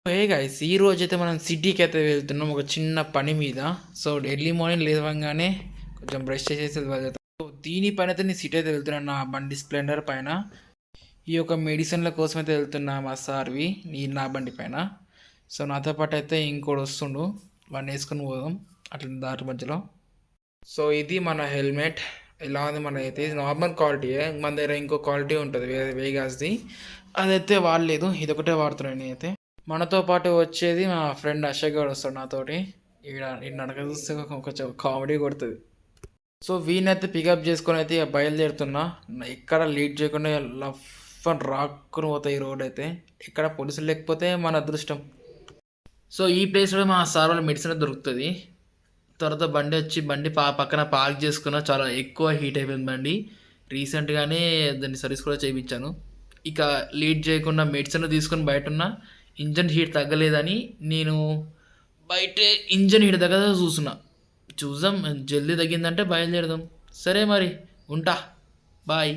Hey guys ఈ రోజైతే మనం సిటీకి అయితే వెళ్తున్నాం ఒక చిన్న పని మీద. సో ఎర్లీ మార్నింగ్ లేవగానే కొంచెం బ్రష్ చేసేసి వెళ్తాం. సో దీనిపైన అయితే నేను సిటీ అయితే వెళ్తున్నాను నా బండి స్ప్లెండర్ పైన. ఈ యొక్క మెడిసిన్ల కోసం అయితే వెళ్తున్నా మా సార్వి నా బండి పైన. సో నాతో పాటు అయితే ఇంకోటి వస్తుండు, వాడిని వేసుకొని పోదాం అట్లా దారి మధ్యలో. సో ఇది మన హెల్మెట్. ఎలా ఉంది మన అయితే ఇది నార్మల్ క్వాలిటీయే, మన దగ్గర ఇంకో క్వాలిటీ ఉంటుంది వేరే వేగాస్ది, అదైతే వాడలేదు, ఇది ఒకటే వాడుతున్నాను నేనైతే. మనతో పాటు వచ్చేది మా ఫ్రెండ్ అశోక్ గారు వస్తాడు నాతోటి. ఈ నడక చూస్తే కొంచెం కామెడీ కొడుతుంది. సో వీనైతే పికప్ చేసుకొని అయితే ఇక బయలుదేరుతున్నా. ఎక్కడ లీడ్ చేయకుండా లఫ్ అని రాక్కుని పోతాయి ఈ రోడ్ అయితే. ఎక్కడ పోలీసులు లేకపోతే మన అదృష్టం. సో ఈ ప్లేస్లో మా సార్ వాళ్ళ మెడిసిన్ దొరుకుతుంది. తర్వాత బండి పక్కన పార్క్ చేసుకున్న, చాలా ఎక్కువ హీట్ అయిపోయింది బండి. రీసెంట్గానే దాన్ని సర్వీస్ కూడా చేయించాను. ఇక లీడ్ చేయకుండా మెడిసిన్ తీసుకొని బయట ఉన్న ఇంజన్ హీట్ తగ్గలేదని నేను బయటే ఇంజన్ హీట్ తగ్గదా చూద్దాం, జల్దీ తగ్గిందంటే బయలుదేరదాం. సరే మరి ఉంటా, బాయ్.